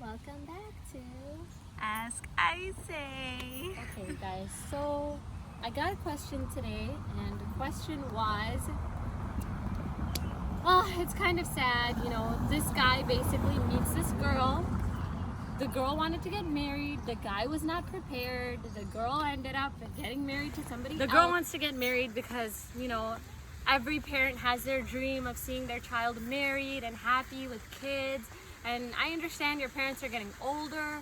Welcome back to Ask I Say. Okay guys, so I got a question today, and the question was, it's kind of sad, this guy basically meets this girl. The girl wanted to get married, the guy was not prepared, the girl ended up getting married to somebody else. The girl wants to get married because, every parent has their dream of seeing their child married and happy with kids. And I understand your parents are getting older.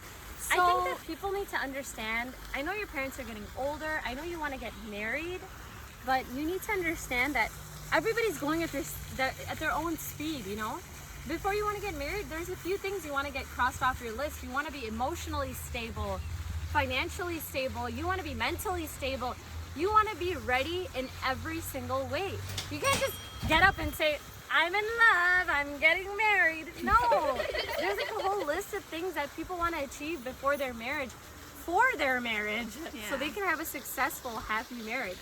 I think that people need to understand, I know your parents are getting older, I know you want to get married, but you need to understand that everybody's going at their own speed, Before you want to get married, there's a few things you want to get crossed off your list. You want to be emotionally stable, financially stable, you want to be mentally stable, you want to be ready in every single way. You can't just get up and say, I'm in love, I'm getting married. No, there's like a whole list of things that people want to achieve before their marriage, for their marriage, so they can have a successful, happy marriage.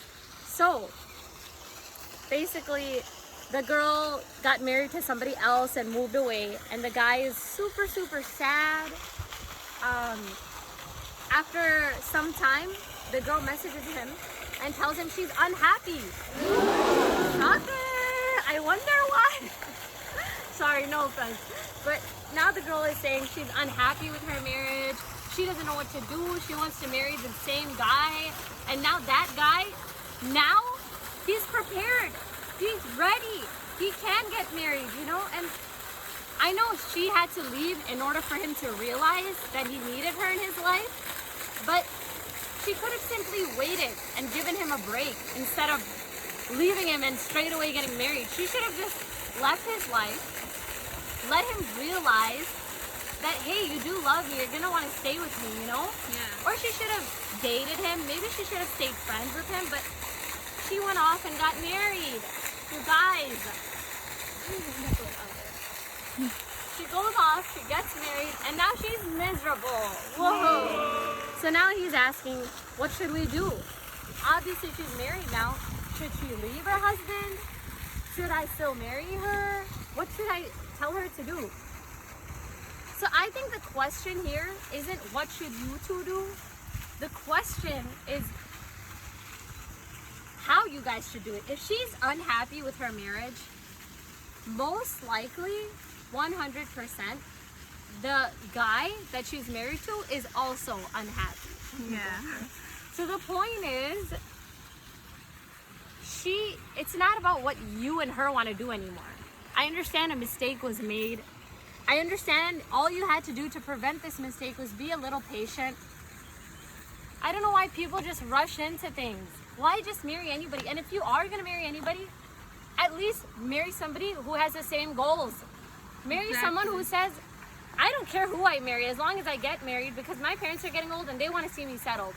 So basically, the girl got married to somebody else and moved away, and the guy is super, super sad. After some time, the girl messages him and tells him she's unhappy. Shocker! I wonder why. Sorry, no offense. But now the girl is saying she's unhappy with her marriage. She doesn't know what to do. She wants to marry the same guy. And now that guy, he's prepared. He's ready. He can get married, And I know she had to leave in order for him to realize that he needed her in his life. But she could have simply waited and given him a break instead of leaving him and straight away getting married. She should have just left his life, let him realize that, hey, you do love me, you're gonna want to stay with me, Yeah. Or she should have dated him. Maybe she should have stayed friends with him, but she went off and got married. You guys. She goes off, she gets married, and now she's miserable. Whoa. So now he's asking, what should we do? Obviously she's married now. Should she leave her husband? Should I still marry her? What should I tell her to do? So I think the question here isn't what should you two do? The question is how you guys should do it. If she's unhappy with her marriage, most likely 100% the guy that she's married to is also unhappy. Yeah. So the point is, it's not about what you and her want to do anymore. I understand a mistake was made. I understand all you had to do to prevent this mistake was be a little patient. I don't know why people just rush into things. Why just marry anybody? And if you are going to marry anybody, at least marry somebody who has the same goals. Marry someone who says, I don't care who I marry as long as I get married because my parents are getting old and they want to see me settled.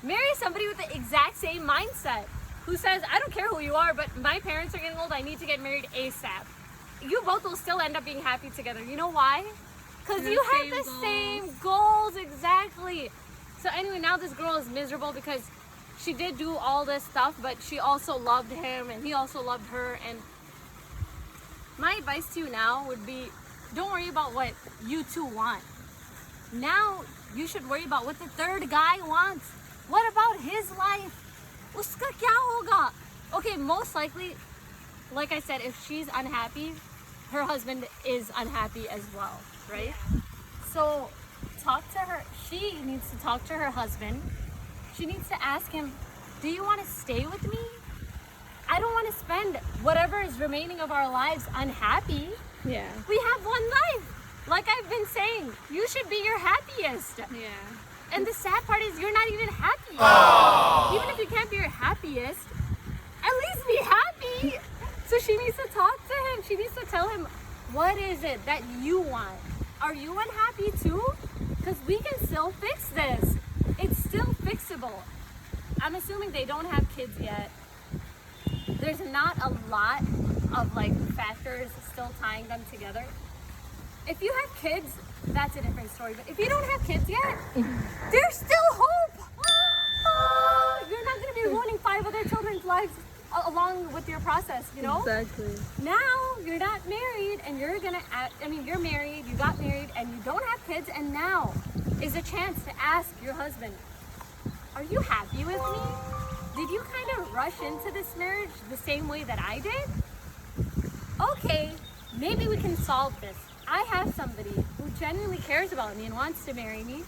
Marry somebody with the exact same mindset who says, I don't care who you are, but my parents are getting old, I need to get married ASAP. You both will still end up being happy together. You know why? Because you have the same goals, exactly. So anyway, now this girl is miserable because she did do all this stuff, but she also loved him and he also loved her. And my advice to you now would be, don't worry about what you two want. Now you should worry about what the third guy wants. What about his life? Uska kya hoga? Okay, most likely, like I said, if she's unhappy, her husband is unhappy as well, right? Yeah. So talk to her. She needs to talk to her husband. She needs to ask him, do you want to stay with me? I don't want to spend whatever is remaining of our lives unhappy. Yeah. We have one life. Like I've been saying, you should be your happiest. Yeah. And the sad part is you're not even happy. Aww. Even if you can't be your happiest, at least be happy. So she needs to talk to him. She needs to tell him, what is it that you want? Are you unhappy too? Because we can still fix this. It's still fixable. I'm assuming they don't have kids yet. There's not a lot of factors still tying them together. If you have kids, that's a different story. But if you don't have kids yet, there's still hope. You're not going to be ruining 5 other children's lives along with your process, you know? Exactly. Now you're not married and you're gonna, you're married, you got married and you don't have kids, and now is a chance to ask your husband, are you happy with me? Did you kind of rush into this marriage the same way that I did? Okay, maybe we can solve this. I have somebody who genuinely cares about me and wants to marry me.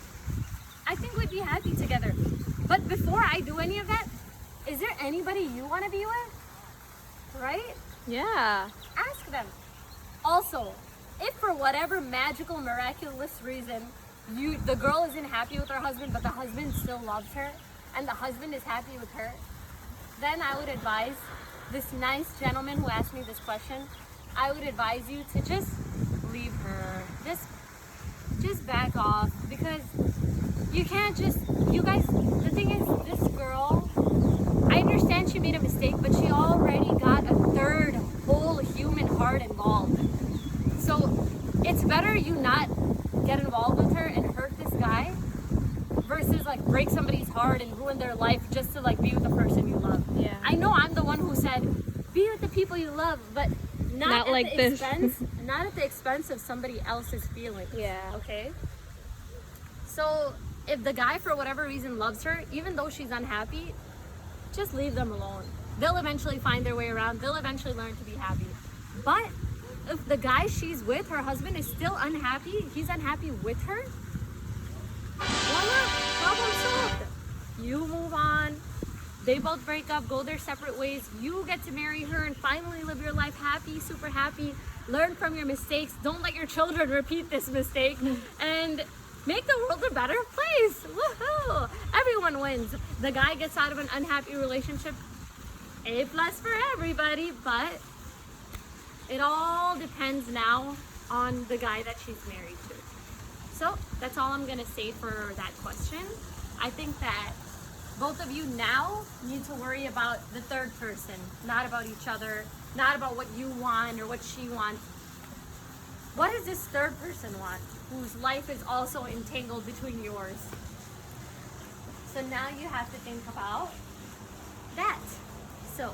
I think we'd be happy together. But before I do any of that, is there anybody you want to be with? Right? Yeah. Ask them. Also, if for whatever magical, miraculous reason the girl isn't happy with her husband, but the husband still loves her, and the husband is happy with her, then I would advise this nice gentleman who asked me this question, I would advise you to just leave her. Just back off, because you can't just, you guys, the thing is, this girl, I understand she made a mistake, but she already got a third whole human heart involved. So it's better you not get involved with her and hurt this guy versus like break somebody's heart and ruin their life just to like be with the person you love. Yeah. I know I'm the one who said be with the people you love, but not at like the this. not at the expense of somebody else's feelings. Yeah. Okay. So if the guy for whatever reason loves her, even though she's unhappy, just leave them alone. They'll eventually find their way around. They'll eventually learn to be happy. But if the guy she's with, her husband, is still unhappy, he's unhappy with her, voila, problem solved. You move on. They both break up, go their separate ways. You get to marry her and finally live your life happy, super happy. Learn from your mistakes. Don't let your children repeat this mistake. And make the world a better place. Woohoo! Everyone wins. The guy gets out of an unhappy relationship. A+ for everybody, but it all depends now on the guy that she's married to. So that's all I'm gonna say for that question. I think that both of you now need to worry about the third person, not about each other, not about what you want or what she wants. What does this third person want, whose life is also entangled between yours? So now you have to think about that. So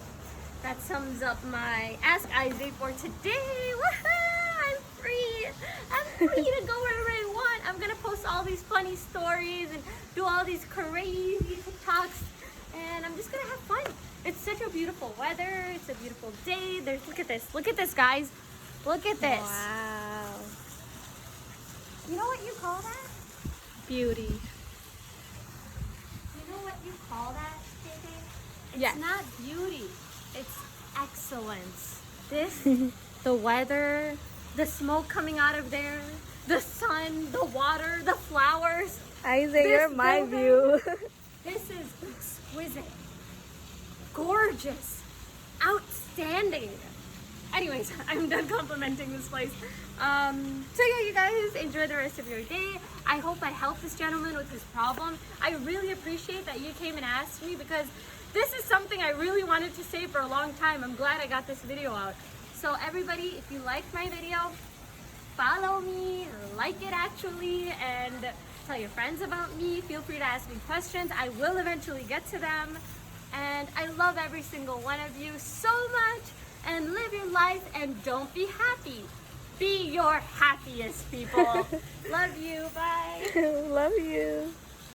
that sums up my Ask Isaac for today. Woohoo! I'm free. I'm free to go wherever I want. I'm gonna post all these funny stories and do all these crazy TikToks, and I'm just gonna have fun. It's such a beautiful weather. It's a beautiful day. Look at this. Look at this, guys. Look at this. Wow. You know what you call that? Beauty. You know what you call that, JJ? It's Yes. not beauty. It's excellence. This, the weather, the smoke coming out of there, the sun, the water, the flowers. Isaac, you're my view. This is exquisite, gorgeous, outstanding. Anyways, I'm done complimenting this place. So yeah, you guys, enjoy the rest of your day. I hope I helped this gentleman with his problem. I really appreciate that you came and asked me, because this is something I really wanted to say for a long time. I'm glad I got this video out. So everybody, if you liked my video, follow me, like it actually, and tell your friends about me. Feel free to ask me questions. I will eventually get to them. And I love every single one of you so much. And live your life and don't be happy. Be your happiest, people. Love you. Bye. Love you.